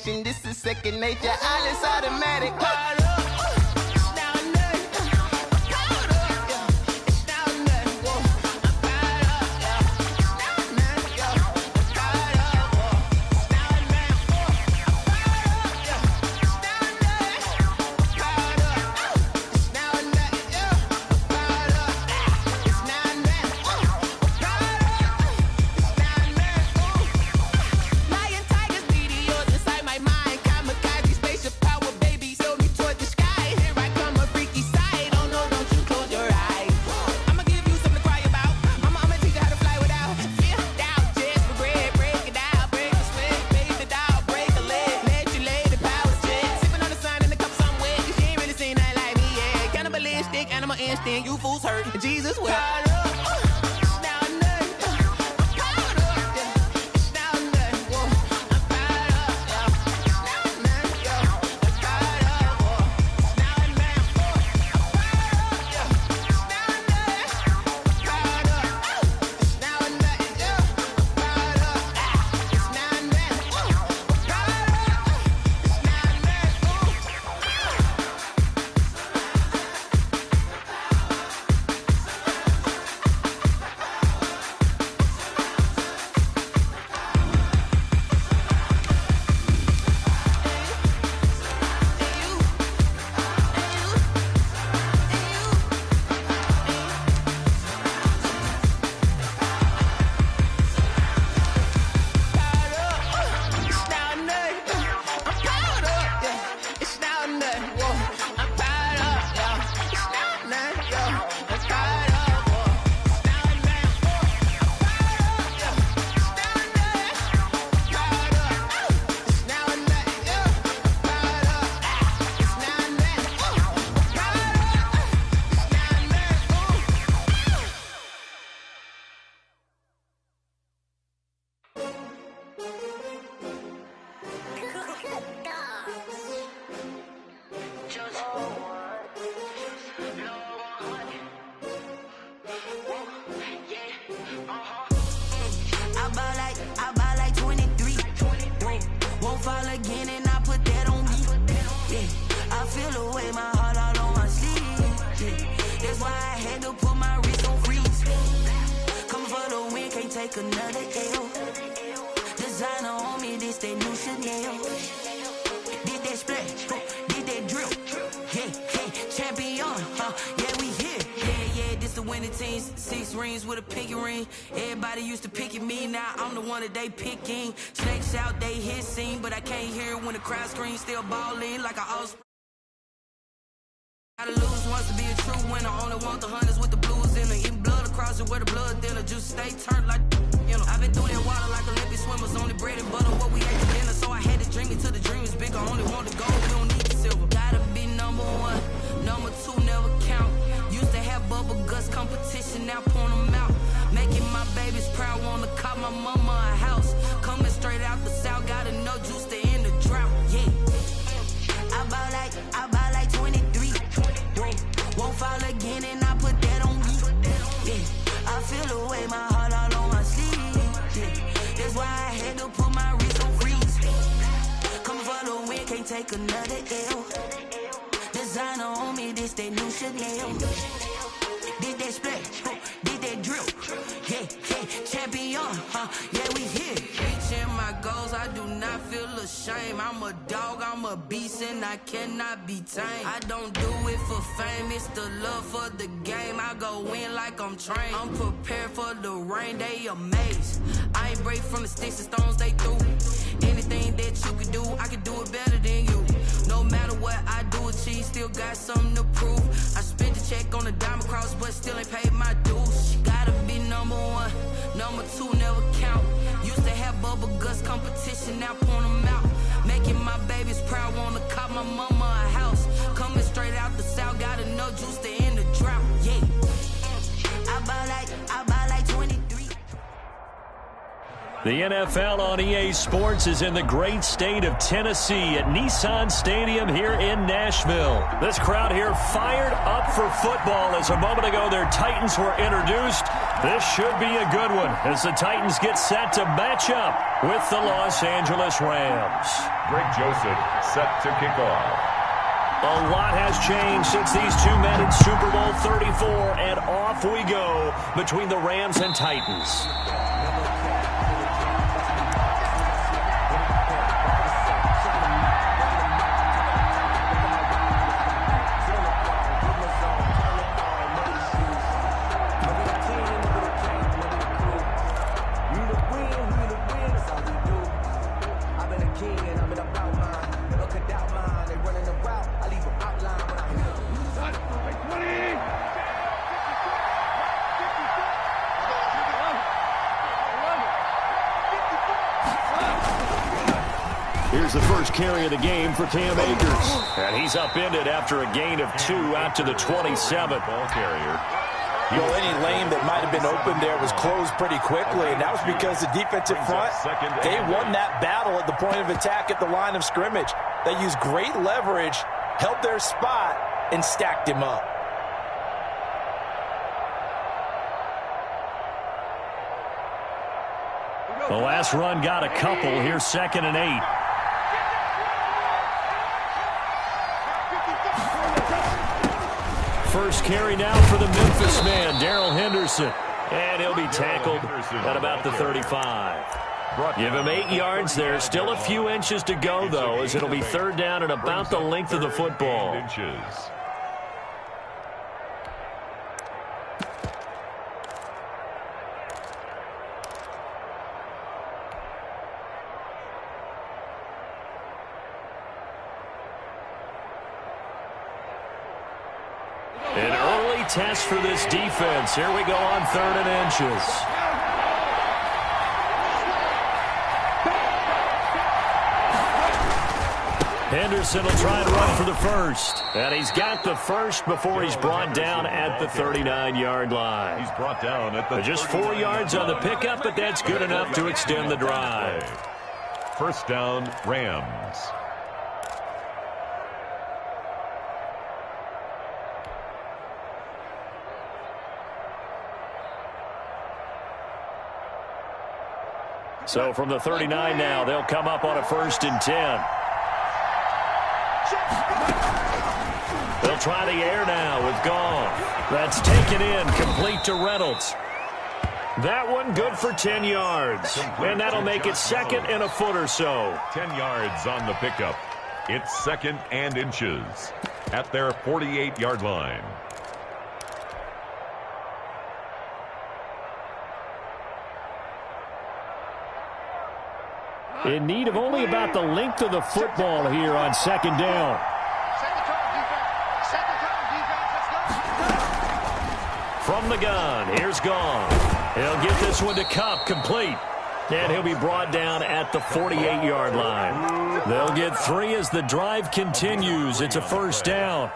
station. This is second nature. All is automatic. Caught up. You fools hurt. Jesus will. They picking snakes out, they hissing, but I can't hear when the crowd screams. Still balling like an all. Gotta lose wants to be a true winner. Only want the hunters with the blues in it. Eating blood across it where the blood thinner. Juice stay turned like you know. I've been through that water like Olympic swimmers. Only bread and butter what we ate for dinner. So I had to drink it till the dream is bigger. Only want the gold, we don't need the silver. Gotta be number one, number two never count. Used to have bubble guts competition, now point them out. Making my babies proud, wanna call my mama a house. Coming straight out the south, gotta know juice to end the drought. Yeah, I bought like 23. Won't fall again, and I put that on me. Yeah, I feel the way, my heart all on my sleeve. Yeah, that's why I had to put my wrist on freeze. Coming for the win, can't take another L. Designer on me, this that new Chanel. Did that splash, did that drill. Yeah, champion, yeah, we here. Reaching my goals, I do not feel ashamed. I'm a dog, I'm a beast, and I cannot be tamed. I don't do it for fame, it's the love for the game. I go in like I'm trained. I'm prepared for the rain, they amazed. I ain't break from the sticks and stones they threw. Anything that you can do, I can do it better than you. No matter what I do, achieve, still got something to prove. I spent the check on the diamond cross, but still ain't paid my dues. Gotta be number one, number two never count. Used to have bubble guts competition, now point them out. Making my babies proud, wanna call my mama a house. Coming straight out the south, gotta know juice to end the drought. Yeah, I bought like 23. The NFL on EA Sports is in the great state of Tennessee at Nissan Stadium here in Nashville. This crowd here fired up for football as a moment ago their Titans were introduced. This should be a good one as the Titans get set to match up with the Los Angeles Rams. Greg Joseph set to kick off. A lot has changed since these two met in Super Bowl 34, and off we go between the Rams and Titans. Here's the first carry of the game for Cam Akers. And he's upended after a gain of 2 out to the 27. Ball carrier. Any lane that might have been open there was closed pretty quickly, and that was because the defensive front, they won that battle at the point of attack at the line of scrimmage. They used great leverage, held their spot, and stacked him up. The last run got a couple. Here's 2nd and 8. First carry now for the Memphis man, Darrell Henderson. And he'll be tackled at about the 35. Give him 8 yards there. Still a few inches to go, though, as it'll be 3rd down and about the length of the football. An early test for this defense. Here we go on 3rd and inches. Henderson will try and run for the first. And he's got the first before he's brought down at the 39-yard line. He's brought down at the just 4 yards on the pickup, but that's good enough to extend the drive. First down, Rams. So from the 39 now, they'll come up on a 1st and 10. They'll try the air now with Goff. That's taken in, complete to Reynolds. That one good for 10 yards. And that'll make it 2nd and a foot or so. 10 yards on the pickup. It's 2nd and inches at their 48-yard line. In need of only about the length of the football here on 2nd down. From the gun, here's Goff. He'll get this one to Kupp, complete. And he'll be brought down at the 48-yard line. They'll get 3 as the drive continues. It's a 1st down.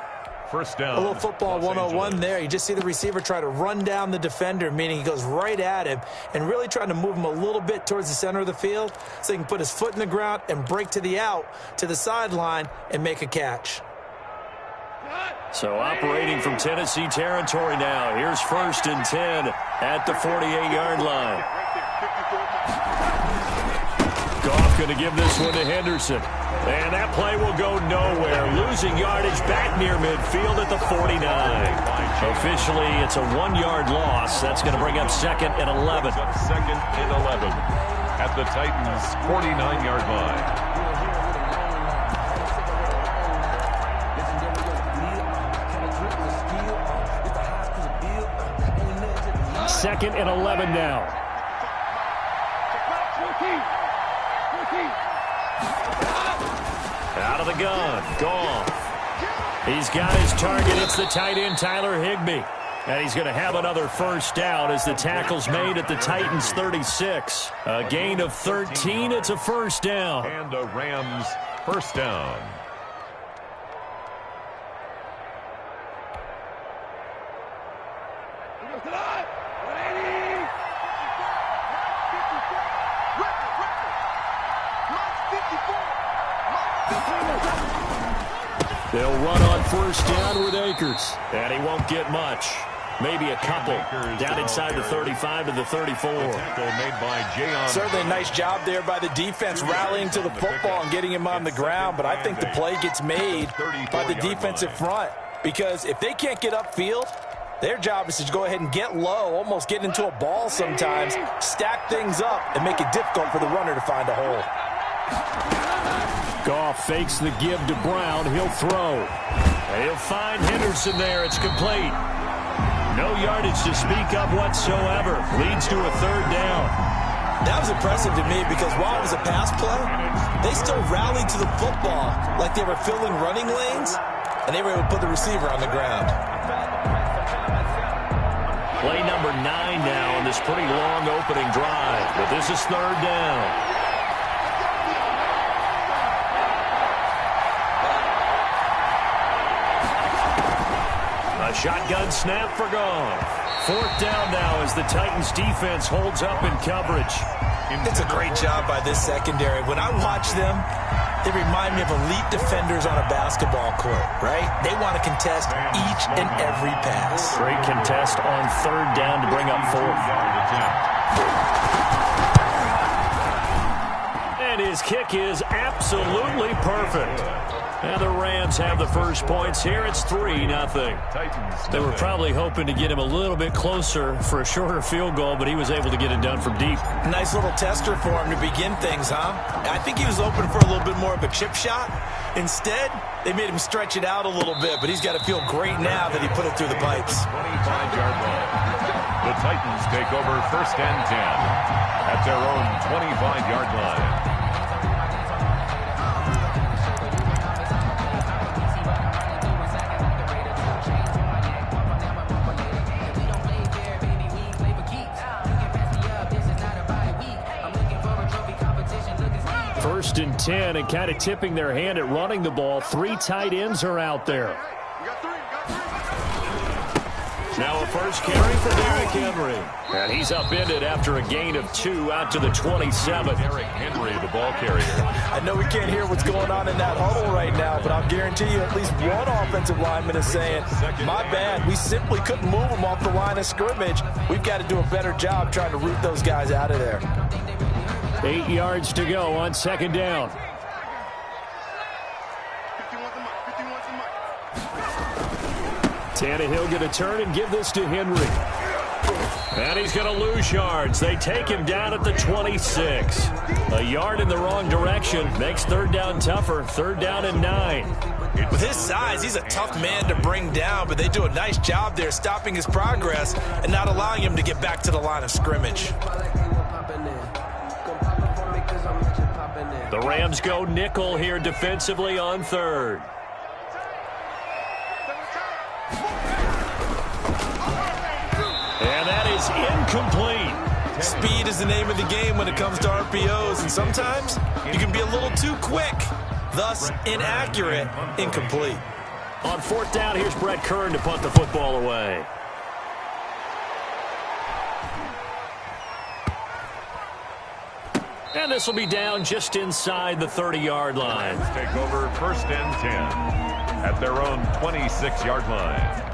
First down. A little football 101 there. You just see the receiver try to run down the defender, meaning he goes right at him and really trying to move him a little bit towards the center of the field so he can put his foot in the ground and break to the out, to the sideline, and make a catch. So operating from Tennessee territory now. Here's 1st and 10 at the 48-yard line. Goff going to give this one to Henderson. And that play will go nowhere. Losing yardage back near midfield at the 49. Officially, it's a 1-yard loss. That's going to bring up 2nd and 11. 2nd and 11 at the Titans' 49-yard line. 2nd and 11 now. Out of the gun, Goff. He's got his target. It's the tight end, Tyler Higbee. And he's going to have another 1st down as the tackle's made at the Titans' 36. A gain of 13. It's a 1st down. And a Rams 1st down. They'll run on first down with Akers. And he won't get much. Maybe a couple. Down inside the 35 to the 34. Certainly a nice job there by the defense rallying to the football and getting him on the ground. But I think the play gets made by the defensive front. Because if they can't get upfield, their job is to go ahead and get low, almost get into a ball sometimes, stack things up, and make it difficult for the runner to find a hole. Goff fakes the give to Brown. He'll throw. And he'll find Henderson there. It's complete. No yardage to speak of whatsoever. Leads to a third down. That was impressive to me because while it was a pass play, they still rallied to the football like they were filling running lanes, and they were able to put the receiver on the ground. Play number 9 now on this pretty long opening drive. But this is third down. A shotgun snap for Goff. Fourth down now as the Titans defense holds up in coverage. It's a great job by this secondary. When I watch them, they remind me of elite defenders on a basketball court, right? They want to contest each and every pass. Great contest on third down to bring up fourth. And his kick is absolutely perfect. And the Rams have the first points here. It's 3-0. They were probably hoping to get him a little bit closer for a shorter field goal, but he was able to get it done from deep. Nice little tester for him to begin things, huh? I think he was open for a little bit more of a chip shot. Instead, they made him stretch it out a little bit, but he's got to feel great now that he put it through the pipes. 25-yard line. The Titans take over first and 10 at their own 25-yard line. First and 10, and kind of tipping their hand at running the ball. 3 tight ends are out there. Now a first carry for Derrick Henry. And he's upended after a gain of 2 out to the 27. Derrick Henry, the ball carrier. I know we can't hear what's going on in that huddle right now, but I'll guarantee you at least one offensive lineman is saying, my bad, we simply couldn't move them off the line of scrimmage. We've got to do a better job trying to root those guys out of there. 8 yards to go on second down. Tannehill going to turn and give this to Henry. And he's going to lose yards. They take him down at the 26. A yard in the wrong direction makes third down tougher. Third down and 9. With his size, he's a tough man to bring down, but they do a nice job there stopping his progress and not allowing him to get back to the line of scrimmage. The Rams go nickel here defensively on third. And that is incomplete. Speed is the name of the game when it comes to RPOs, and sometimes you can be a little too quick, thus inaccurate, incomplete. On fourth down, here's Brett Kern to punt the football away. And this will be down just inside the 30-yard line. Take over first and 10 at their own 26-yard line.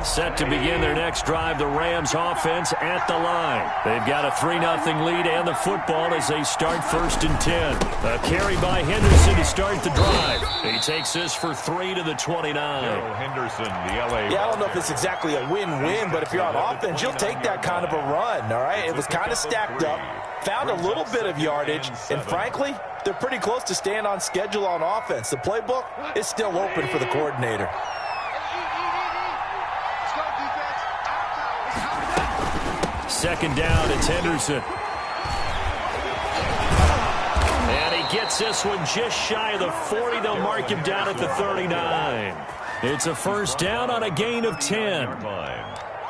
Set to begin their next drive, the Rams offense at the line. They've got a 3-0 lead and the football as they start first and 10. A carry by Henderson to start the drive. He takes this for 3 to the 29. Henderson, the LA. Yeah, I don't know if it's exactly a win-win, but if you're on offense, you'll take that kind of a run, all right? It was kind of stacked up, found a little bit of yardage, and frankly, they're pretty close to staying on schedule on offense. The playbook is still open for the coordinator. Second down, it's Henderson. And he gets this one just shy of the 40. They'll mark him down at the 39. It's a first down on a gain of 10.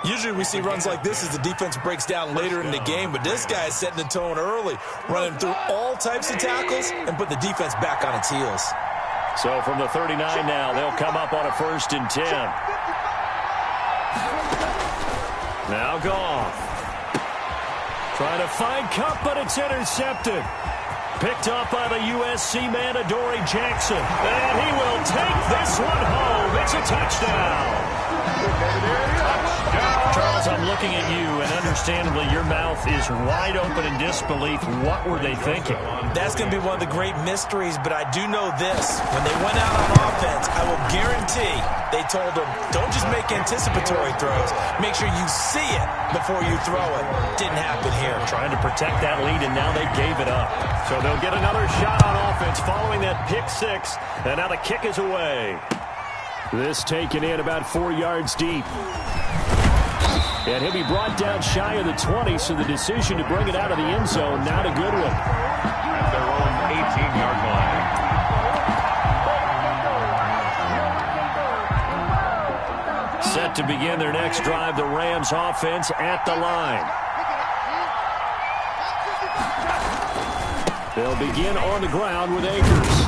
Usually we see runs like this as the defense breaks down later in the game, but this guy is setting the tone early, running through all types of tackles and put the defense back on its heels. So from the 39 now, they'll come up on a first and 10. Now Goff. Trying to find Kupp, but it's intercepted. Picked off by the USC man, Adoree Jackson. And he will take this one home. It's a touchdown. Charles, I'm looking at you, and understandably, your mouth is wide open in disbelief. What were they thinking? That's going to be one of the great mysteries, but I do know this. When they went out on offense, I will guarantee they told them, don't just make anticipatory throws. Make sure you see it before you throw it. Didn't happen here. Trying to protect that lead, and now they gave it up. So they'll get another shot on offense following that pick six, and now the kick is away. This taken in about 4 yards deep. And he'll be brought down shy of the 20, so the decision to bring it out of the end zone, not a good one. At their own 18-yard line. Set to begin their next drive, the Rams offense at the line. They'll begin on the ground with Akers.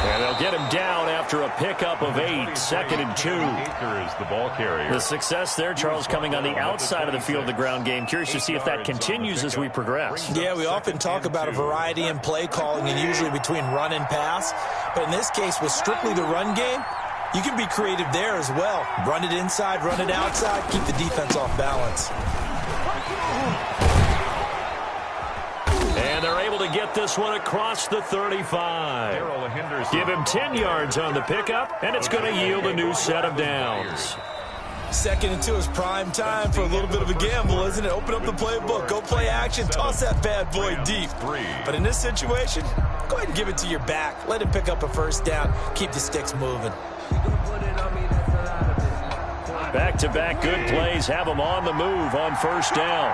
And they'll get him down after a pickup of 8, 2nd and 2. Akers, the ball carrier. The success there, Charles, coming on the outside of the field of the ground game. Curious to see if that continues as we progress. Yeah, we often talk about a variety in play calling and usually between run and pass. But in this case, with strictly the run game, you can be creative there as well. Run it inside, run it outside, keep the defense off balance. And they're able to get this one across the 35. Give him 10 yards on the pickup, and it's going to yield a new set of downs. 2nd and 2 is prime time for a little bit of a gamble, isn't it? Open up the playbook, go play action, toss that bad boy deep. But in this situation, go ahead and give it to your back. Let him pick up a first down. Keep the sticks moving. Back-to-back good plays have them on the move on first down.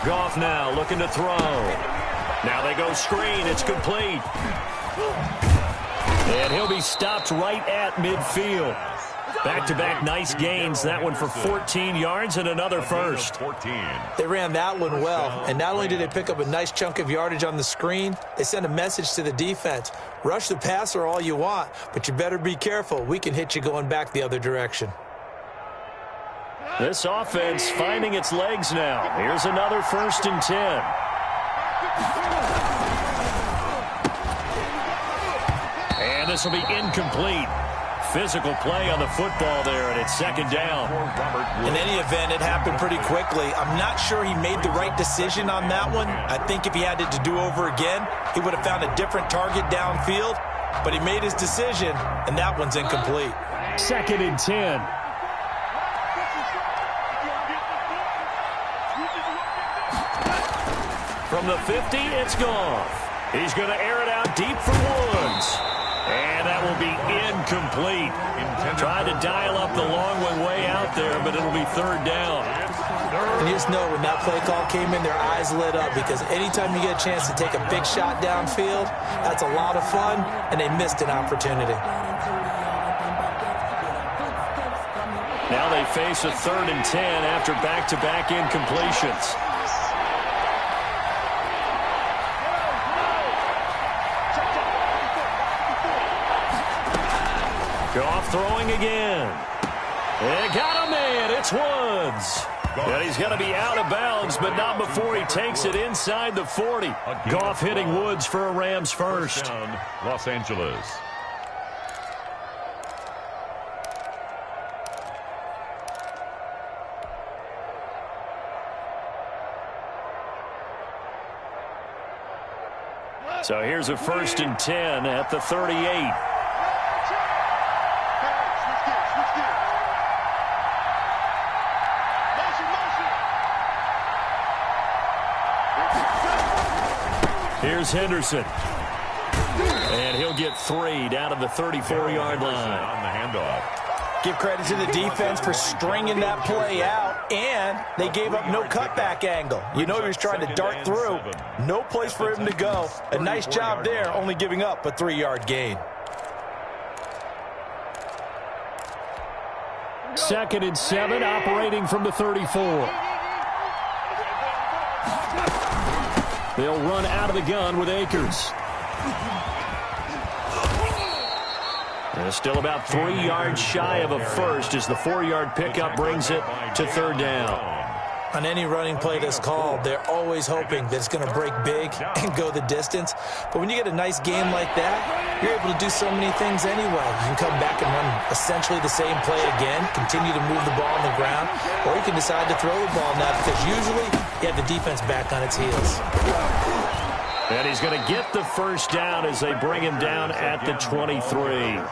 Goff now looking to throw. Now they go screen. It's complete. And he'll be stopped right at midfield. Back-to-back nice gains. That one for 14 yards and another first. They ran that one well. And not only did they pick up a nice chunk of yardage on the screen, they sent a message to the defense. Rush the passer all you want, but you better be careful. We can hit you going back the other direction. This offense finding its legs now. Here's another 1st and 10. And this will be incomplete. Physical play on the football there, and it's 2nd down. In any event, it happened pretty quickly. I'm not sure he made the right decision on that one. I think if he had it to do over again, he would have found a different target downfield. But he made his decision, and that one's incomplete. 2nd and 10. From the 50, it's Goff. He's going to air it out deep for Woods. And that will be incomplete. Tried to dial up the long one way out there, but it'll be 3rd down. And you just know when that play call came in, their eyes lit up because anytime you get a chance to take a big shot downfield, that's a lot of fun, and they missed an opportunity. Now they face a 3rd and 10 after back-to-back incompletions. Goff throwing again. They got him in. It's Woods. And he's going to be out of bounds, but not before he takes it inside the 40. Goff hitting Woods for a Rams first. Los Angeles. So here's a 1st and 10 at the 38. Here's Henderson. And he'll get 3 down at the 34-yard line. On the handoff. Give credit to the defense for stringing that play out, and they gave up no cutback angle. You know he was trying to dart through. No place for him to go. A nice job there, only giving up a 3-yard gain. 2nd and 7, operating from the 34. They'll run out of the gun with Akers. And still about 3 yards shy of a first as the 4-yard pickup brings it to third down. On any running play that's called, they're always hoping that it's going to break big and go the distance. But when you get a nice game like that, you're able to do so many things anyway. You can come back and run essentially the same play again, continue to move the ball on the ground, or you can decide to throw the ball now because usually you have the defense back on its heels. And he's going to get the first down as they bring him down at the 23.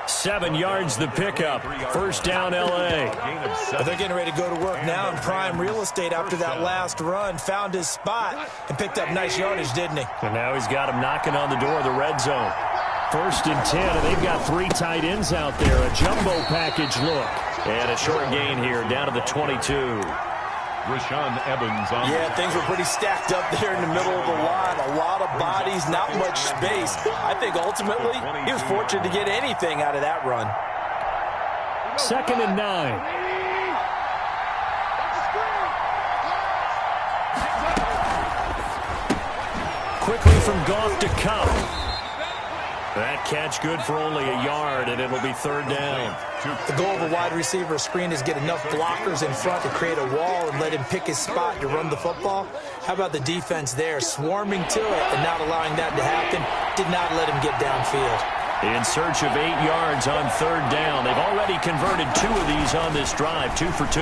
7 yards the pickup. First down, L.A. But they're getting ready to go to work now in prime real estate after that last run. Found his spot and picked up nice yardage, didn't he? And now he's got him knocking on the door of the red zone. 1st and 10, and they've got 3 tight ends out there. A jumbo package look. And a short gain here down to the 22. Rashaan Evans on. Yeah, things were pretty stacked up there in the middle of the line. A lot of bodies, not much space. I think ultimately he was fortunate to get anything out of that run. 2nd and 9. Quickly from Goff to Kupp. That catch good for only a yard, and it'll be third down. The goal of a wide receiver screen is get enough blockers in front to create a wall and let him pick his spot to run the football. How about the defense there, swarming to it and not allowing that to happen? Did not let him get downfield. In search of 8 yards on third down. They've already converted 2 of these on this drive, 2 for 2.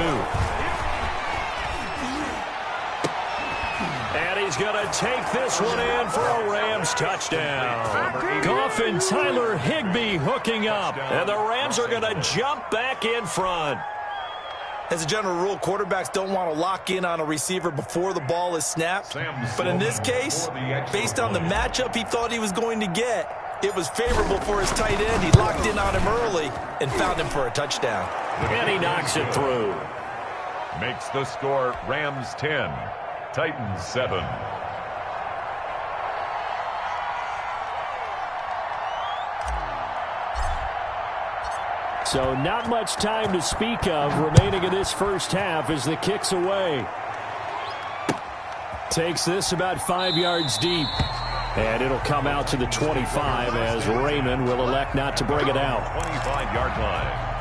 And he's going to take this one in for a Rams touchdown. Goff and Tyler Higbee hooking up. And the Rams are going to jump back in front. As a general rule, quarterbacks don't want to lock in on a receiver before the ball is snapped. But in this case, based on the matchup he thought he was going to get, it was favorable for his tight end. He locked in on him early and found him for a touchdown. And he knocks it through. Makes the score Rams 10, Titans 7. So not much time to speak of remaining in this first half as the kick's away. Takes this about 5 yards deep. And it'll come out to the 25 as Raymond will elect not to bring it out. 25-yard line.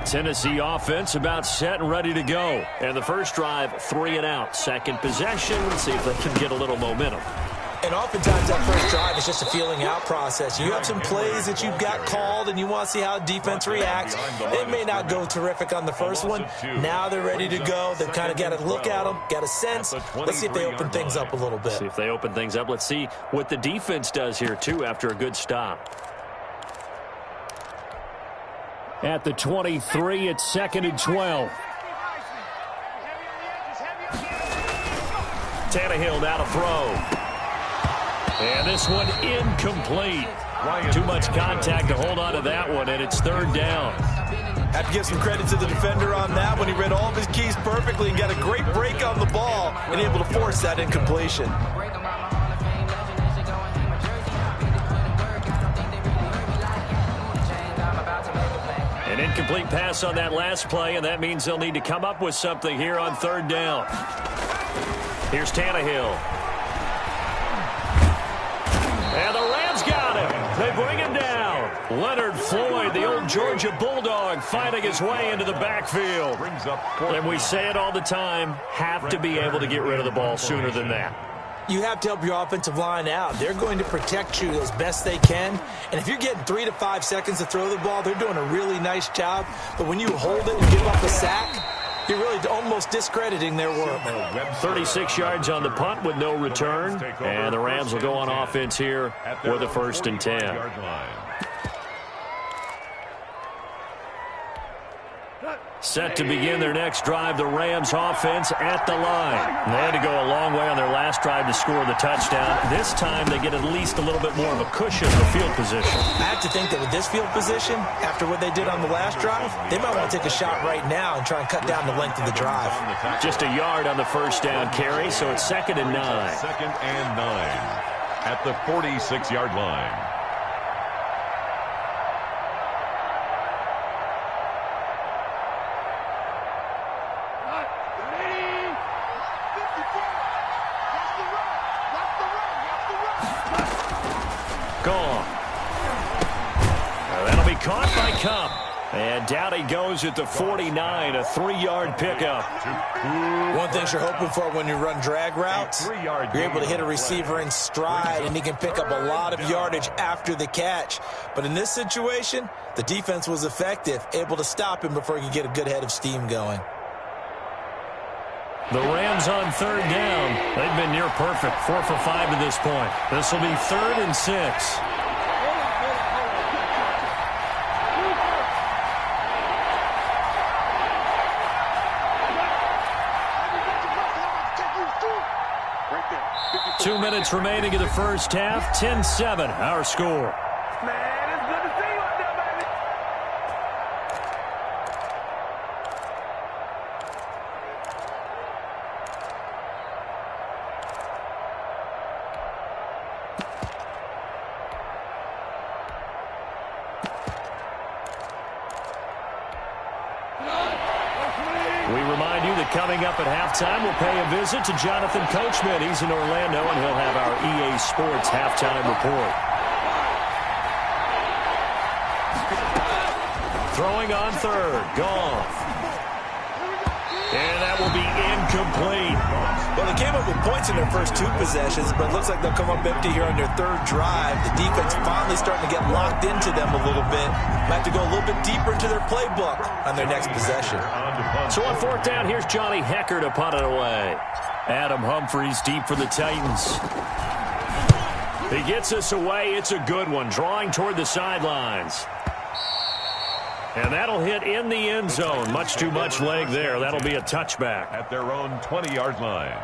Tennessee offense about set and ready to go. And the first drive, 3 and out. Second possession, let's see if they can get a little momentum. And oftentimes that first drive is just a feeling out process. You have some plays that you've got called and you want to see how defense reacts. It may not go terrific on the first one. Now they're ready to go. They've kind of got to look at them, got a sense. Let's see if they open things up a little bit. See if they open things up. Let's see what the defense does here, too, after a good stop. At the 23, it's 2nd and 12. Tannehill now to throw. And this one incomplete. Too much contact to hold on to that one, and it's third down. Have to give some credit to the defender on that one. He read all of his keys perfectly and got a great break on the ball and able to force that incompletion. An incomplete pass on that last play, and that means they'll need to come up with something here on third down. Here's Tannehill. And the Rams got him. They bring him down. Leonard Floyd, the old Georgia Bulldog, fighting his way into the backfield. And we say it all the time, have to be able to get rid of the ball sooner than that. You have to help your offensive line out. They're going to protect you as best they can. And if you're getting 3 to 5 seconds to throw the ball, they're doing a really nice job. But when you hold it and give up a sack, you're really almost discrediting their work. 36 yards on the punt with no return. And the Rams will go on offense here with a 1st and 10. Set to begin their next drive, the Rams offense at the line. They had to go a long way on their last drive to score the touchdown. This time they get at least a little bit more of a cushion for field position. I have to think that with this field position, after what they did on the last drive, they might want to take a shot right now and try and cut down the length of the drive. Just a yard on the first down carry, so it's 2nd and 9. 2nd and 9 at the 46-yard line. Gone. Now that'll be caught by Kupp. And down he goes at the 49, a 3-yard pickup. One thing you're hoping for when you run drag routes, you're able to hit a receiver in stride, and he can pick up a lot of yardage after the catch. But in this situation, the defense was effective, able to stop him before he could get a good head of steam going. The Rams on 3rd down. They've been near perfect, 4 for 5 to this point. This will be 3rd and 6. Two minutes remaining in the first half. 10-7, our score. Coming up at halftime, we'll pay a visit to Jonathan Coachman. He's in Orlando, and he'll have our EA Sports halftime report. Throwing on 3rd. Goff. And that will be incomplete. Well, they came up with points in their first 2 possessions, but it looks like they'll come up empty here on their 3rd drive. The defense finally starting to get locked into them a little bit. Might have to go a little bit deeper into their playbook on their next possession. So on 4th down, here's Johnny Hekker to punt it away. Adam Humphries deep for the Titans. He gets us away. It's a good one, drawing toward the sidelines. And that'll hit in the end zone. Much too much leg there. That'll be a touchback. At their own 20-yard line.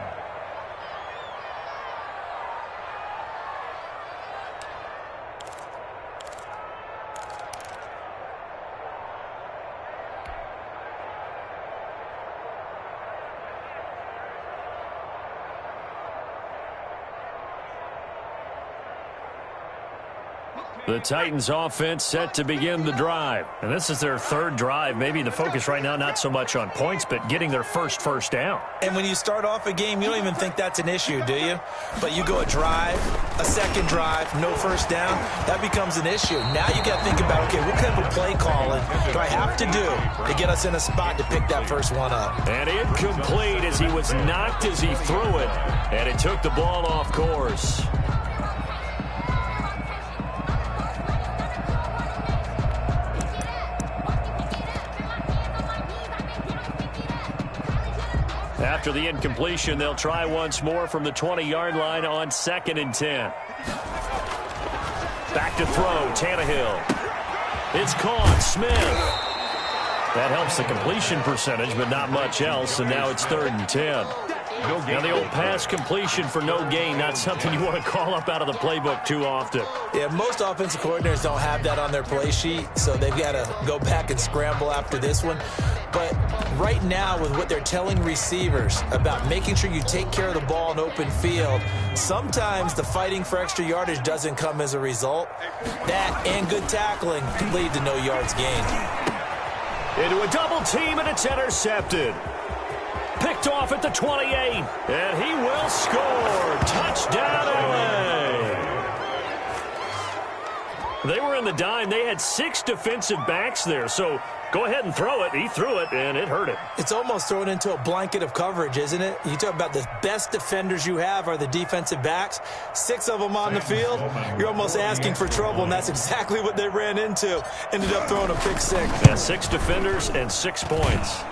The Titans offense set to begin the drive. And this is their 3rd drive. Maybe the focus right now not so much on points, but getting their first down. And when you start off a game, you don't even think that's an issue, do you? But you go a drive, a 2nd drive, no first down, that becomes an issue. Now you got to think about, okay, what kind of a play calling do I have to do to get us in a spot to pick that first one up? And incomplete as he was knocked as he threw it. And it took the ball off course. After the incompletion, they'll try once more from the 20-yard line on 2nd and 10. Back to throw, Tannehill. It's caught, Smith. That helps the completion percentage, but not much else, and now it's 3rd and 10. Now the old pass completion for no gain, not something you want to call up out of the playbook too often. Yeah, most offensive coordinators don't have that on their play sheet, so they've got to go back and scramble after this one. But right now, with what they're telling receivers about making sure you take care of the ball in open field, sometimes the fighting for extra yardage doesn't come as a result. That and good tackling can lead to no yards gained. Into a double team, and it's intercepted. Picked off at the 28, and he will score. Touchdown, LA. They were in the dime. They had 6 defensive backs there, so go ahead and throw it. He threw it, and it hurt him. It's almost thrown into a blanket of coverage, isn't it? You talk about the best defenders you have are the defensive backs. 6 of them on the field. You're almost asking for trouble, and that's exactly what they ran into. Ended up throwing a pick 6. Yeah, 6 defenders and 6 points.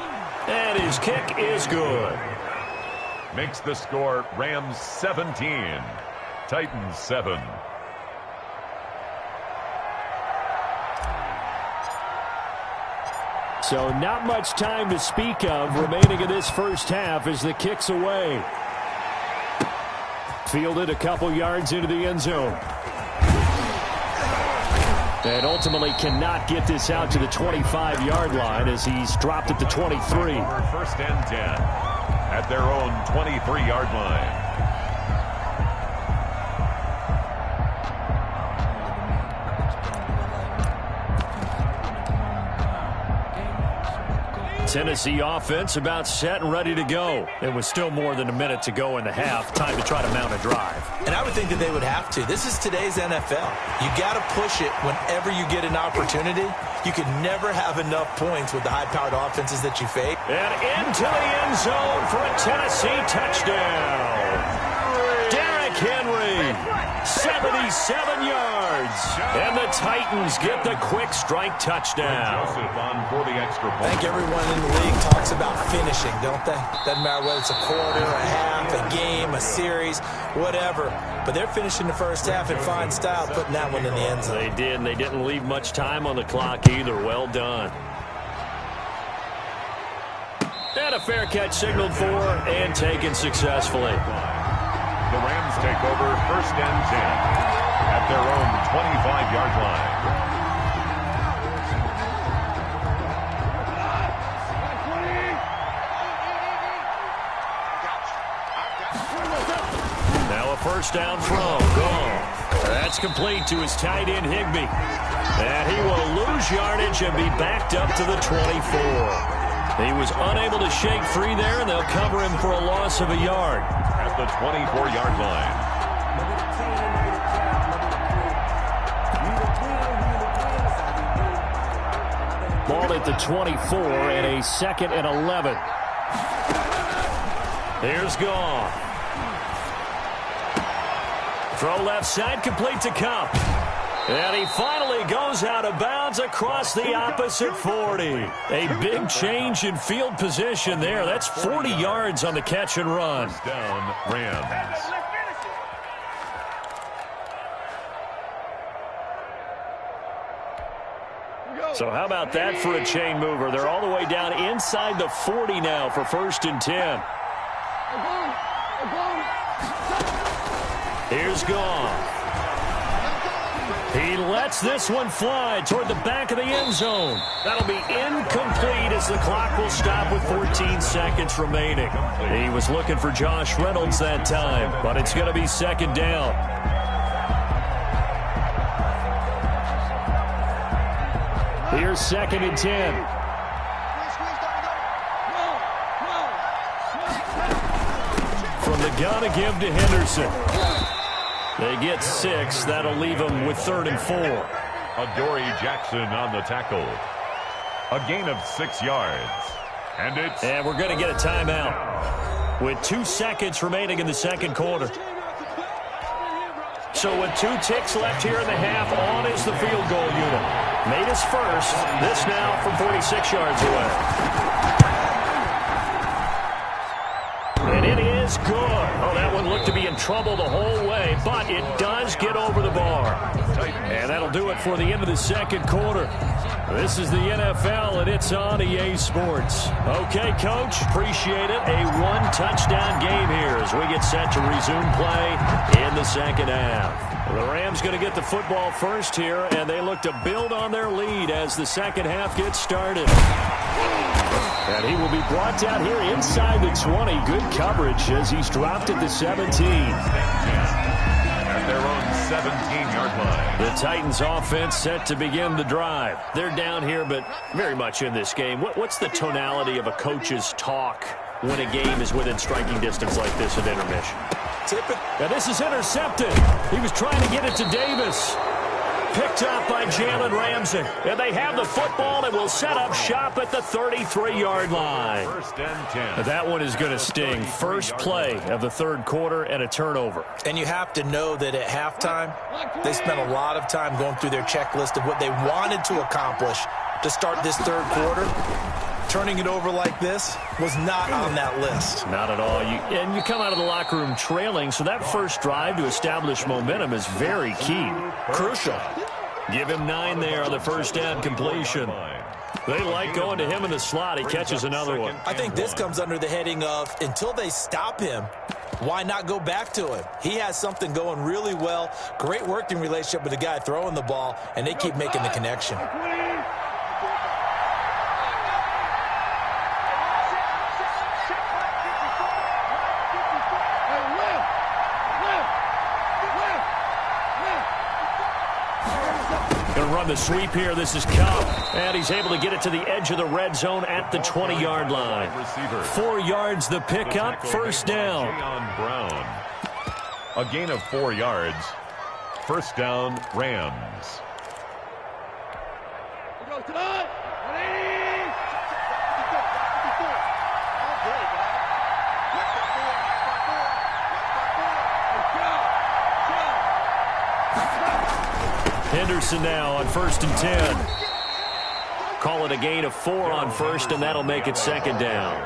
And his kick is good. Makes the score Rams 17, Titans 7. So not much time to speak of remaining in this first half as the kick's away. Fielded a couple yards into the end zone. And ultimately cannot get this out to the 25-yard line as he's dropped at the 23. First and 10 at their own 23-yard line. Tennessee offense about set and ready to go. It was still more than a minute to go in the half. Time to try to mount a drive. And I would think that they would have to. This is today's NFL. You got to push it whenever you get an opportunity. You can never have enough points with the high-powered offenses that you face. And into the end zone for a Tennessee touchdown. Derrick Henry, 77 yards. And the Titans get the quick strike touchdown. I think everyone in the league talks about finishing, don't they? Doesn't matter whether it's a quarter, a half, a game, a series, whatever. But they're finishing the first half in fine style, putting that one in the end zone. They did, and they didn't leave much time on the clock either. Well done. And a fair catch signaled for and taken successfully. The Rams take over first and 10 at their own 25-yard line. First down throw. Gone. That's complete to his tight end, Higbee. And he will lose yardage and be backed up to the 24. He was unable to shake free there, and they'll cover him for a loss of a yard. At the 24-yard line. Ball at the 24 and a 2nd and 11. Here's Gone. Throw left side, complete to Kupp. And he finally goes out of bounds across the opposite 40. A big change in field position there. That's 40 yards on the catch and run. Down, Rams. So how about that for a chain mover? They're all the way down inside the 40 now for first and 10. Here's Gone. He lets this one fly toward the back of the end zone. That'll be incomplete as the clock will stop with 14 seconds remaining. He was looking for Josh Reynolds that time, but it's going to be second down. Here's 2nd and 10. From the gun to give to Henderson. They get 6. That'll leave them with 3rd and 4. Adoree Jackson on the tackle. A gain of 6 yards. And we're going to get a timeout with 2 seconds remaining in the second quarter. So with 2 ticks left here in the half, on is the field goal unit. Made his first. This now from 46 yards away. And it is good. Oh, that one looked to be in trouble the whole way, but it does get over the bar. And that'll do it for the end of the second quarter. This is the NFL, and it's on EA Sports. Okay, Coach, appreciate it. A 1-touchdown game here as we get set to resume play in the second half. The Rams going to get the football first here, and they look to build on their lead as the second half gets started. And he will be brought down here inside the 20. Good coverage as he's dropped at the 17. At their own 17-yard line. The Titans offense set to begin the drive. They're down here, but very much in this game. What's the tonality of a coach's talk when a game is within striking distance like this at intermission? Now this is intercepted. He was trying to get it to Davis. Picked up by Jalen Ramsey. And they have the football and will set up shop at the 33-yard line. First and 10. That one is going to sting. First play of the third quarter and a turnover. And you have to know that at halftime, they spent a lot of time going through their checklist of what they wanted to accomplish to start this third quarter. Turning it over like this was not on that list. Not at all. And you come out of the locker room trailing, so that first drive to establish momentum is very key. Crucial. Give him 9 there on the first down completion. They like going to him in the slot. He catches another one. I think this comes under the heading of until they stop him, why not go back to him? He has something going really well. Great working relationship with the guy throwing the ball, and they keep making the connection. Going to run the sweep here. This is Kupp. And he's able to get it to the edge of the red zone at the 20-yard line. 4 yards the pickup, first down. Brown. A gain of 4 yards. First down, Rams. Henderson now on 1st and 10. Call it a gain of 4 on first, and that'll make it second down.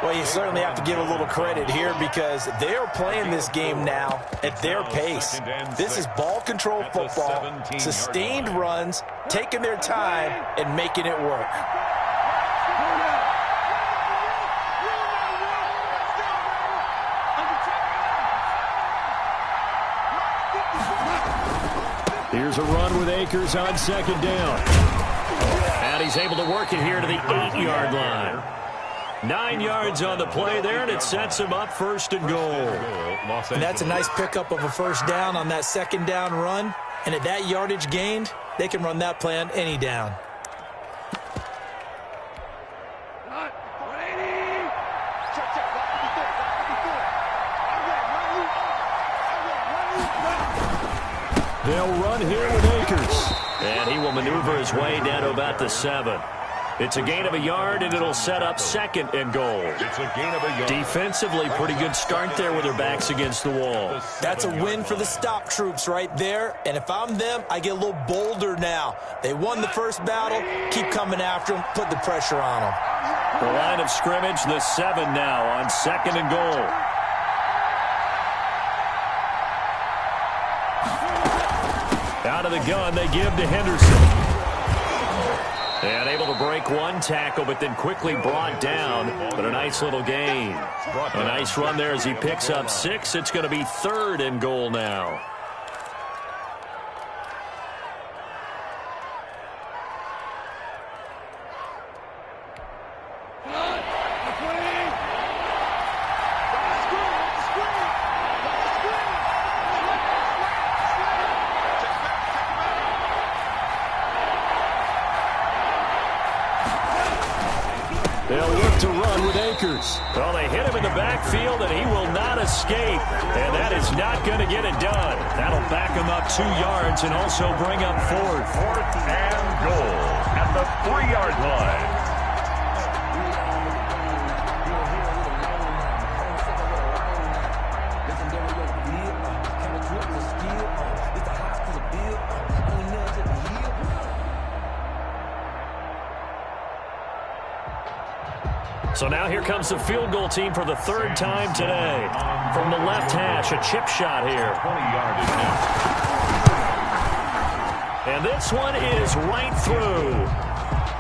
Well, you certainly have to give a little credit here because they are playing this game now at their pace. This is ball control football, sustained runs, taking their time, and making it work. Here's a run with Akers on second down. And he's able to work it here to the 8-yard line. 9 yards on the play there, and it sets him up first and goal. And that's a nice pickup of a first down on that second down run. And at that yardage gained, they can run that play on any down. They'll run here with Akers. And he will maneuver his way down to about the 7. It's a gain of a yard, and it'll set up second and goal. It's a gain of a yard. Defensively, pretty good start there with their backs against the wall. That's a win for the stop troops right there. And if I'm them, I get a little bolder now. They won the first battle. Keep coming after them. Put the pressure on them. The line of scrimmage, the 7 now on second and goal. Out of the gun, they give to Henderson. And able to break one tackle, but then quickly brought down. But a nice little gain. A nice run there as he picks up 6. It's going to be third and goal now. They'll look to run with Akers. Well, they hit him in the backfield, and he will not escape. And that is not going to get it done. That'll back him up 2 yards and also bring up fourth. Fourth and goal at the 3-yard line. So now here comes the field goal team for the 3rd time today. From the left hash, a chip shot here. 20-yard attempt. And this one is right through.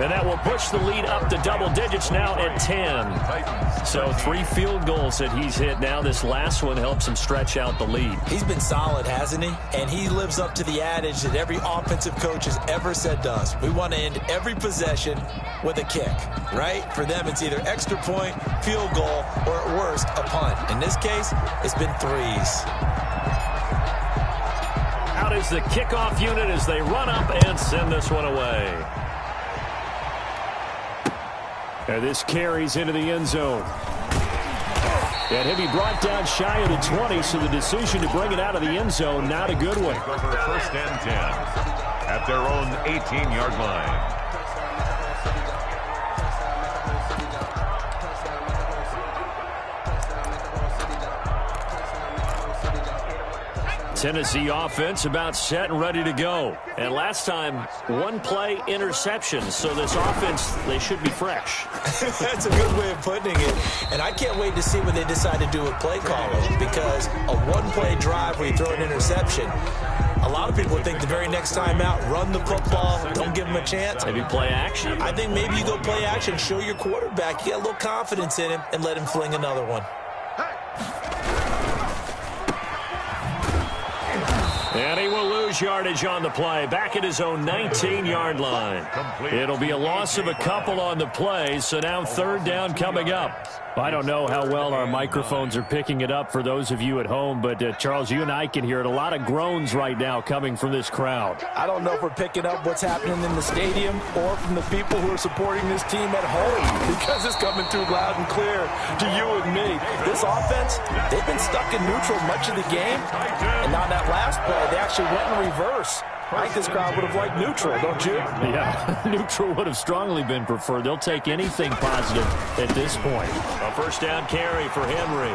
And that will push the lead up to double digits now at 10. So 3 field goals that he's hit now. This last one helps him stretch out the lead. He's been solid, hasn't he? And he lives up to the adage that every offensive coach has ever said to us. We want to end every possession with a kick, right? For them, it's either extra point, field goal, or at worst, a punt. In this case, it's been 3s. Out is the kickoff unit as they run up and send this one away. And this carries into the end zone. And he'll be brought down shy of the 20, so the decision to bring it out of the end zone, not a good one. Over 1st and 10 at their own 18-yard line. Tennessee offense about set and ready to go. And last time, one play interception. So this offense, they should be fresh. That's a good way of putting it. And I can't wait to see what they decide to do with play calling, because a one-play drive where you throw an interception, a lot of people would think the very next time out, run the football, don't give them a chance. Maybe play action. I think maybe you go play action, show your quarterback, you get a little confidence in him, and let him fling another one. And he will lose yardage on the play, back at his own 19-yard line. It'll be a loss of a couple on the play, so now third down coming up. I don't know how well our microphones are picking it up for those of you at home, but Charles, you and I can hear it. A lot of groans right now coming from this crowd. I don't know if we're picking up what's happening in the stadium or from the people who are supporting this team at home, because it's coming through loud and clear to you and me. This offense, they've been stuck in neutral much of the game, and on that last play, they actually went in reverse. I think this crowd would have liked neutral, don't you? Yeah, neutral would have strongly been preferred. They'll take anything positive at this point. A first down carry for Henry.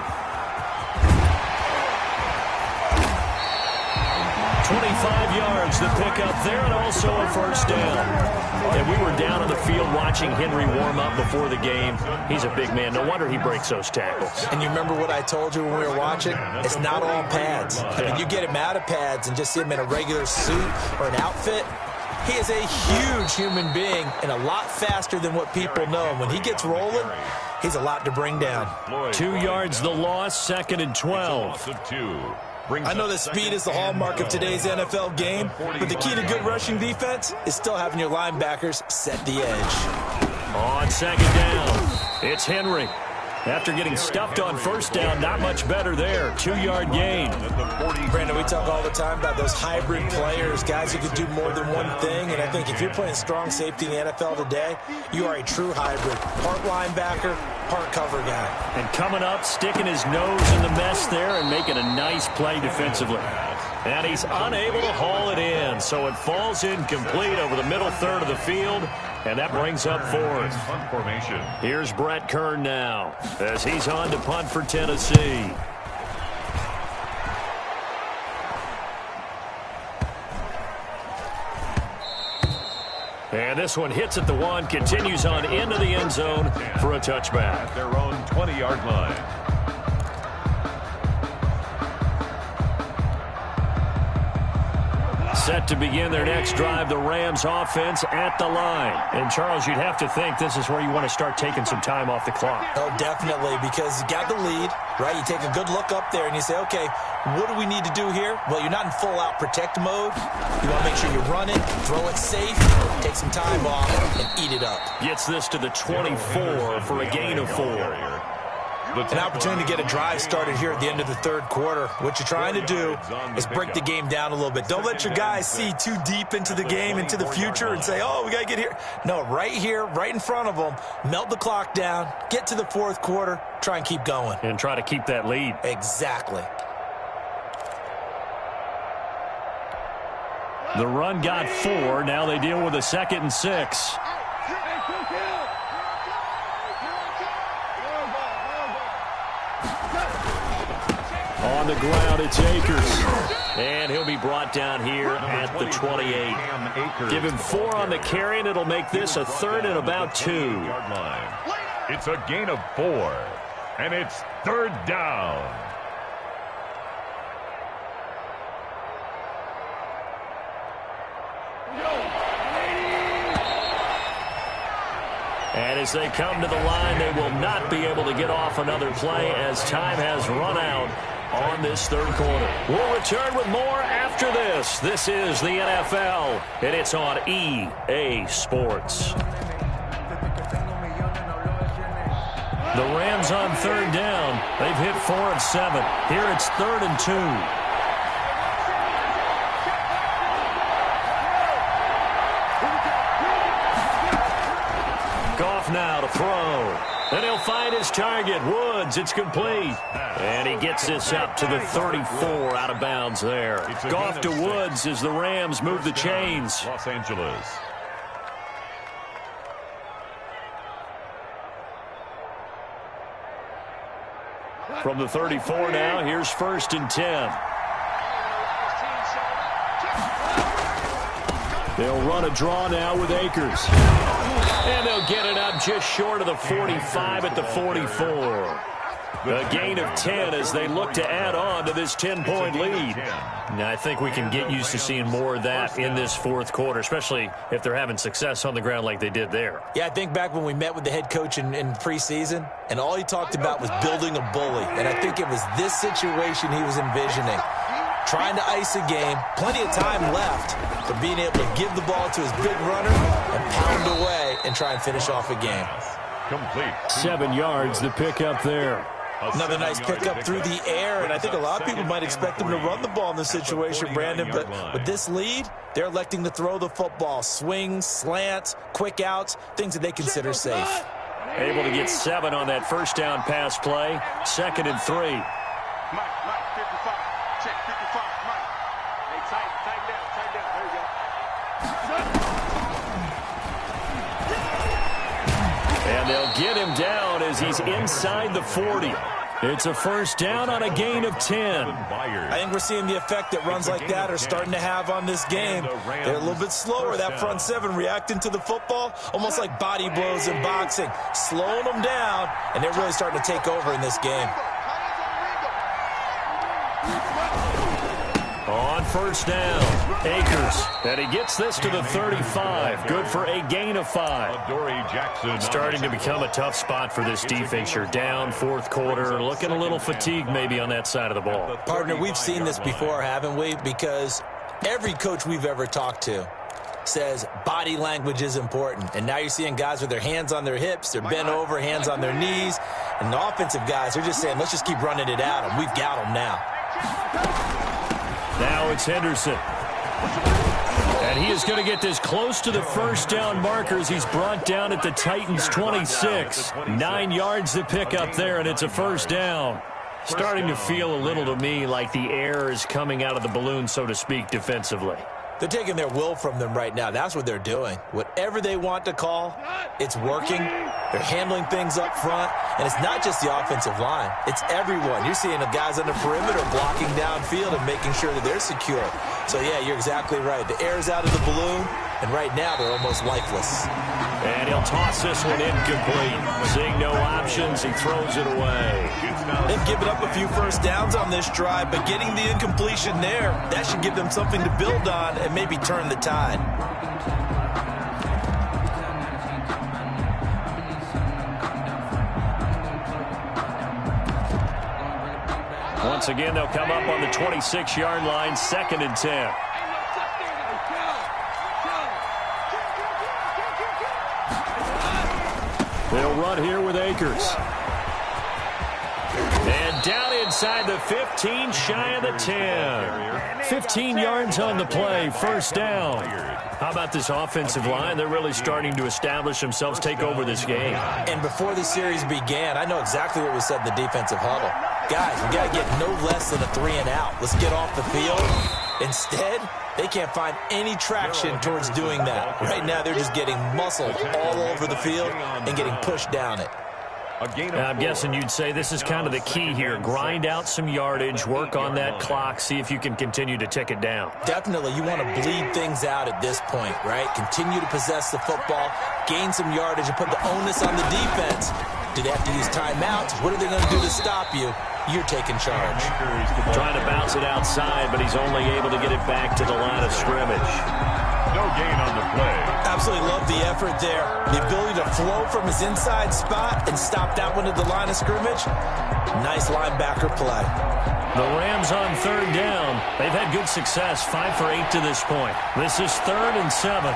25 yards to pick up there, and also a first down. And we were down on the field watching Henry warm up before the game. He's a big man. No wonder he breaks those tackles. And you remember what I told you when we were watching? It's not all pads. I mean, you get him out of pads and just see him in a regular suit or an outfit. He is a huge human being and a lot faster than what people know. And when he gets rolling, he's a lot to bring down. 2 yards the loss, 2nd and 12. I know that speed is the hallmark of today's NFL game, but the key to good rushing defense is still having your linebackers set the edge. On second down, it's Henry. After getting stuffed on first down, not much better there. 2-yard gain. Brandon, we talk all the time about those hybrid players, guys who can do more than one thing, and I think if you're playing strong safety in the NFL today, you are a true hybrid. Part linebacker, part cover guy. And coming up, sticking his nose in the mess there and making a nice play defensively. And he's unable to haul it in, so it falls incomplete over the middle third of the field, and that brings up fourth. Here's Brett Kern now, as he's on to punt for Tennessee. And this one hits at the 1, continues on into the end zone for a touchback. At their own 20-yard line. Set to begin their next drive, the Rams offense at the line. And, Charles, you'd have to think this is where you want to start taking some time off the clock. Oh, definitely, because you got the lead, right? You take a good look up there and you say, okay, what do we need to do here? Well, you're not in full-out protect mode. You want to make sure you run it, throw it safe, take some time off, and eat it up. Gets this to the 24 for a gain of 4. An opportunity to get a drive started here at the end of the third quarter. What you're trying to do is break the game down a little bit. Don't let your guys see too deep into the game, into the future, and say, oh, we got to get here. No, right here, right in front of them, melt the clock down, get to the fourth quarter, try and keep going. And try to keep that lead. Exactly. The run got 4. Now they deal with a 2nd and 6. On the ground, it's Akers. And he'll be brought down here at the 28. Give him 4 on the carry, and it'll make this a 3rd and about 2. It's a gain of 4, and it's 3rd down. And as they come to the line, they will not be able to get off another play as time has run out on this third quarter. We'll return with more after this. This is the NFL, and it's on EA Sports. The Rams on 3rd down. They've hit 4 of 7. Here it's 3rd and 2. Goff now to throw. And he'll find his target, Woods. It's complete. And he gets this up to the 34 out of bounds there. Goff to Woods as the Rams move the chains. Los Angeles. From the 34 now, here's 1st and 10. They'll run a draw now with Akers. And they'll get it up just short of the 45 at the 44. A gain of 10 as they look to add on to this 10-point lead. Now, I think we can get used to seeing more of that in this fourth quarter, especially if they're having success on the ground like they did there. Yeah, I think back when we met with the head coach in preseason, and all he talked about was building a bully. And I think it was this situation he was envisioning. Trying to ice a game, plenty of time left, but being able to give the ball to his big runner and pound away and try and finish off a game. Complete. 7 yards, the pickup there. Another nice pickup through the air, and I think a lot of people might expect him to run the ball in this situation, Brandon, but with this lead, they're electing to throw the football. Swings, slants, quick outs, things that they consider safe. Able to get 7 on that first down pass play. 2nd and 3. Mike, 55. Check 55, Mike. Hey, tighten down. There you go. And they'll get him down as he's inside the 40. It's a first down on a gain of 10. I think we're seeing the effect that runs like that are starting to have on this game. They're a little bit slower, that front 7, reacting to the football, almost like body blows in boxing, slowing them down, and they're really starting to take over in this game. On first down, Akers, and he gets this to the 35. Good for a gain of 5. Starting to become a tough spot for this defense. You're down fourth quarter, looking a little fatigued maybe on that side of the ball. Partner, we've seen this before, haven't we? Because every coach we've ever talked to says body language is important. And now you're seeing guys with their hands on their hips, they're bent over, hands on their knees. And the offensive guys, they're just saying, let's just keep running it at them. We've got them now. Now it's Henderson. And he is going to get this close to the first down markers. He's brought down at the Titans' 26. 9 yards to pick up there, and it's a first down. Starting to feel a little to me like the air is coming out of the balloon, so to speak, defensively. They're taking their will from them right now. That's what they're doing. Whatever they want to call, it's working. They're handling things up front. And it's not just the offensive line. It's everyone. You're seeing the guys on the perimeter blocking downfield and making sure that they're secure. So, yeah, you're exactly right. The air's out of the balloon, and right now they're almost lifeless. And he'll toss this one incomplete. Seeing no options, he throws it away. They've given up a few first downs on this drive, but getting the incompletion there, that should give them something to build on and maybe turn the tide. Once again, they'll come up on the 26-yard line, 2nd and 10. They'll run here with Akers. And down inside the 15, shy of the 10. 15 yards on the play, first down. How about this offensive line? They're really starting to establish themselves, take over this game. And before the series began, I know exactly what was said in the defensive huddle. Guys, we got to get no less than a 3-and-out. Let's get off the field. Instead, they can't find any traction towards doing that. Right now, they're just getting muscled all over the field and getting pushed down it. I'm guessing you'd say this is kind of the key here. Grind out some yardage, work on that clock, see if you can continue to tick it down. Definitely, you want to bleed things out at this point, right? Continue to possess the football, gain some yardage, and put the onus on the defense. Do they have to use timeouts? What are they going to do to stop you? You're taking charge. Trying to bounce it outside, but he's only able to get it back to the line of scrimmage. No gain on the play. Absolutely love the effort there. The ability to flow from his inside spot and stop that one at the line of scrimmage. Nice linebacker play. The Rams on 3rd down. They've had good success, 5 for 8 to this point. This is 3rd and 7.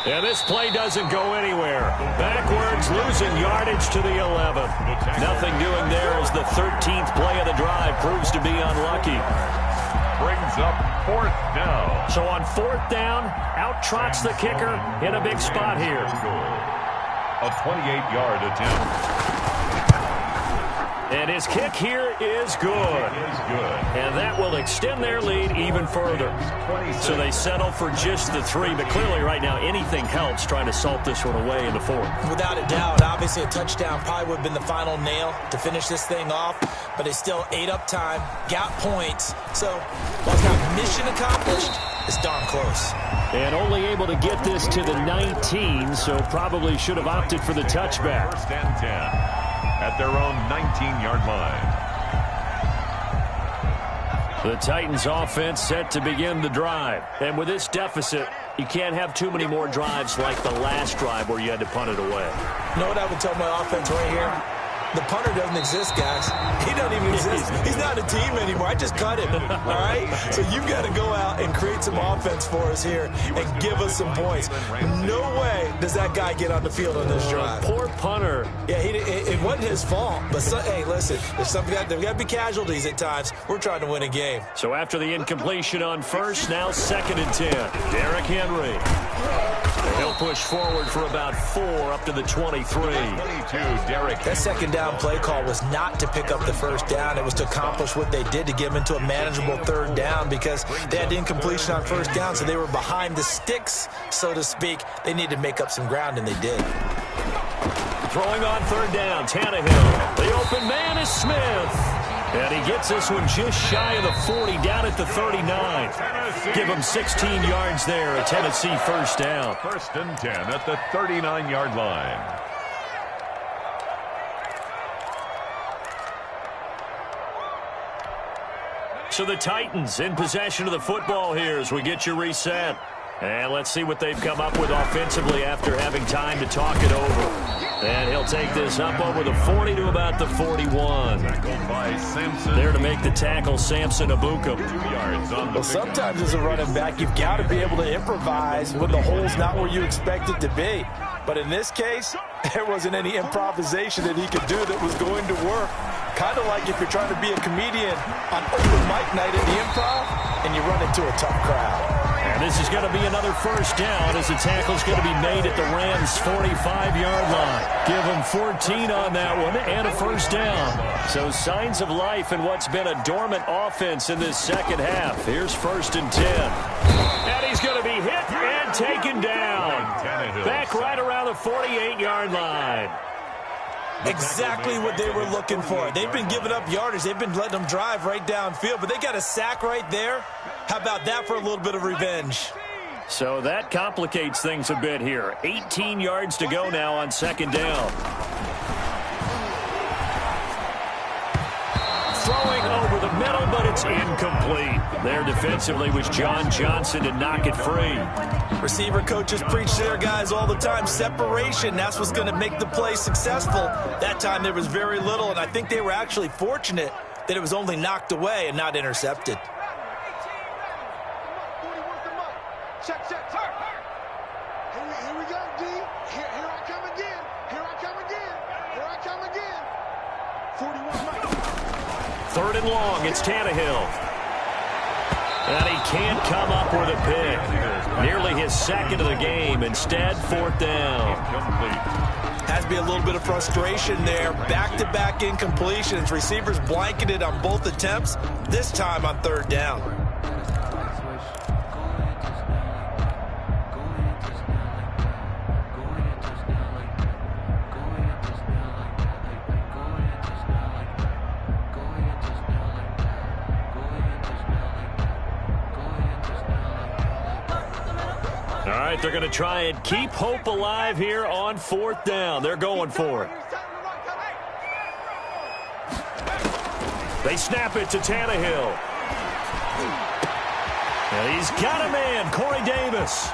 And this play doesn't go anywhere. Backwards, losing yardage to the 11. Nothing doing there as the 13th play of the drive proves to be unlucky. Brings up 4th down. So on 4th down, out trots the kicker in a big spot here. A 28-yard attempt. And his kick here is good. And that will extend their lead even further. So they settle for just the 3. But clearly right now anything helps trying to salt this one away in the 4th. Without a doubt. Obviously a touchdown probably would have been the final nail to finish this thing off. But they still ate up time, got points. So while it's not mission accomplished, it's darn close. And only able to get this to the 19, so probably should have opted for the touchback. 1st and 10 at their own 19-yard line. The Titans offense set to begin the drive. And with this deficit, you can't have too many more drives like the last drive where you had to punt it away. You know what I would tell my offense right here? The punter doesn't exist, guys. He doesn't even exist. He's not a team anymore. I just cut him, all right? So you've got to go out and create some offense for us here and give us some points. No way does that guy get on the field on this drive. Poor punter. Yeah, it wasn't his fault. But, hey, listen, there's got to be casualties at times. We're trying to win a game. So after the incompletion on 1st, now 2nd and 10. Derrick Henry. He'll push forward for about 4 up to the 23. 22, Derrick. That 2nd down play call was not to pick up the 1st down. It was to accomplish what they did to get them into a manageable 3rd down because they had incompletion on 1st down, so they were behind the sticks, so to speak. They needed to make up some ground, and they did. Throwing on 3rd down, Tannehill. The open man is Smith. And he gets this one just shy of the 40, down at the 39. Give him 16 yards there, a Tennessee 1st down. 1st and 10 at the 39-yard line. So the Titans in possession of the football here as we get you reset. And let's see what they've come up with offensively after having time to talk it over. And he'll take this up over the 40 to about the 41. There to make the tackle, Samson Ebukam. 2 yards on the Well, sometimes as a running back, you've got to be able to improvise when the hole's not where you expect it to be. But in this case, there wasn't any improvisation that he could do that was going to work. Kind of like if you're trying to be a comedian on open mic night at the Improv and you run into a tough crowd. And this is going to be another 1st down as the tackle's going to be made at the Rams' 45-yard line. Give them 14 on that one and a 1st down. So signs of life in what's been a dormant offense in this 2nd half. Here's 1st and 10. And he's going to be hit and taken down. Back right around the 48-yard line. Exactly what they were looking for. They've been giving up yardage. They've been letting them drive right downfield, but they got a sack right there. How about that for a little bit of revenge? So that complicates things a bit here. 18 yards to go now on 2nd down. Throwing over the middle, but it's incomplete. There defensively was John Johnson to knock it free. Receiver coaches preach to their guys all the time. Separation, that's what's going to make the play successful. That time there was very little, and I think they were actually fortunate that it was only knocked away and not intercepted. Check. Here we go, D. Here I come again. Here I come again. 41 Mike. 3rd and long, it's Tannehill. And he can't come up with a pick. Nearly his 2nd of the game. Instead, 4th down. Has to be a little bit of frustration there. Back-to-back incompletions. Receivers blanketed on both attempts, this time on 3rd down. All right, they're going to try and keep hope alive here on 4th down. They're going for it. They snap it to Tannehill. And he's got a man, Corey Davis.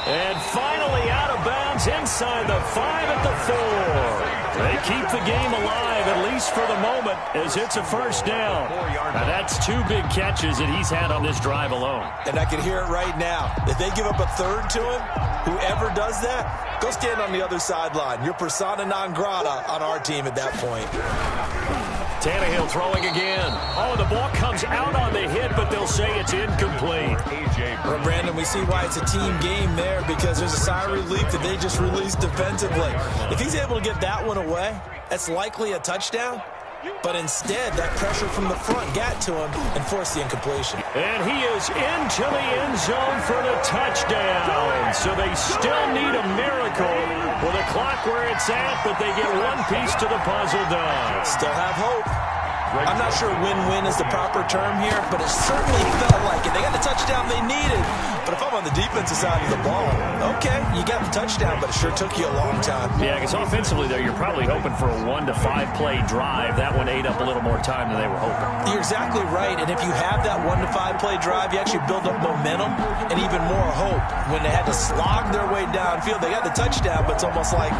And finally out of bounds inside the 5 at the 4. They keep the game alive, at least for the moment, as it's a 1st down. Now that's 2 big catches that he's had on this drive alone. And I can hear it right now. If they give up a 3rd to him, whoever does that, go stand on the other sideline. You're persona non grata on our team at that point. Tannehill throwing again. Oh, the ball comes out on the hit, but they'll say it's incomplete. Well, Brandon, we see why it's a team game there, because there's a sigh of relief that they just released defensively. If he's able to get that one away, that's likely a touchdown. But instead, that pressure from the front got to him and forced the incompletion. And he is into the end zone for the touchdown. So they still need a miracle with a clock where it's at, but they get one piece to the puzzle done. Still have hope. I'm not sure win-win is the proper term here, but it certainly felt like it. They got the touchdown they needed. But if I'm on the defensive side of the ball, okay, you got the touchdown, but it sure took you a long time. Yeah, because offensively there, you're probably hoping for a 1 to 5 play drive. That one ate up a little more time than they were hoping. You're exactly right, and if you have that 1 to 5 play drive, you actually build up momentum and even more hope. When they had to slog their way downfield, they got the touchdown, but it's almost like,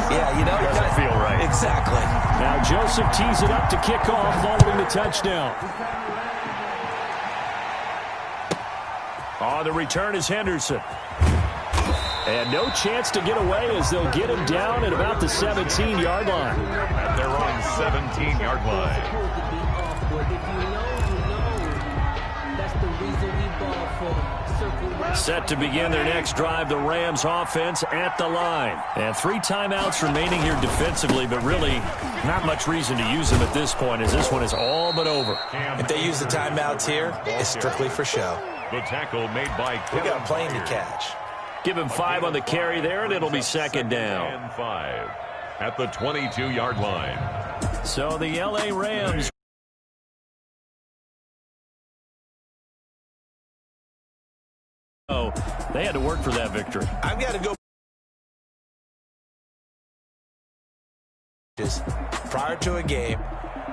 yeah, you know, doesn't feel right. Exactly. Now Joseph tees it up to kick off following the touchdown. On the return is Henderson. And no chance to get away as they'll get him down at about the 17-yard line. At their own 17-yard line. Set to begin their next drive, the Rams offense at the line. And 3 timeouts remaining here defensively, but really not much reason to use them at this point, as this one is all but over. If they use the timeouts here, it's strictly for show. The tackle made by Kevin. We got a plane to catch. Give him 5 on the carry there, and it'll be second down. And 5 at the 22-yard line. So the L.A. Rams. Oh, they had to work for that victory. I've got to go prior to a game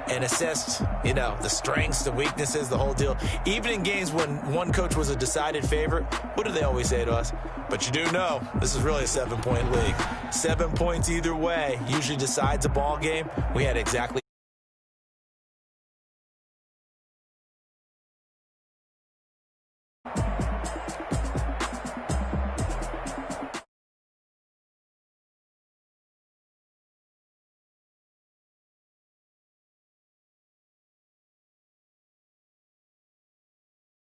and assess, you know, the strengths, the weaknesses, the whole deal. Even in games when one coach was a decided favorite, what do they always say to us? But you do know this is really a 7-point league. 7 points either way usually decides a ball game. We had exactly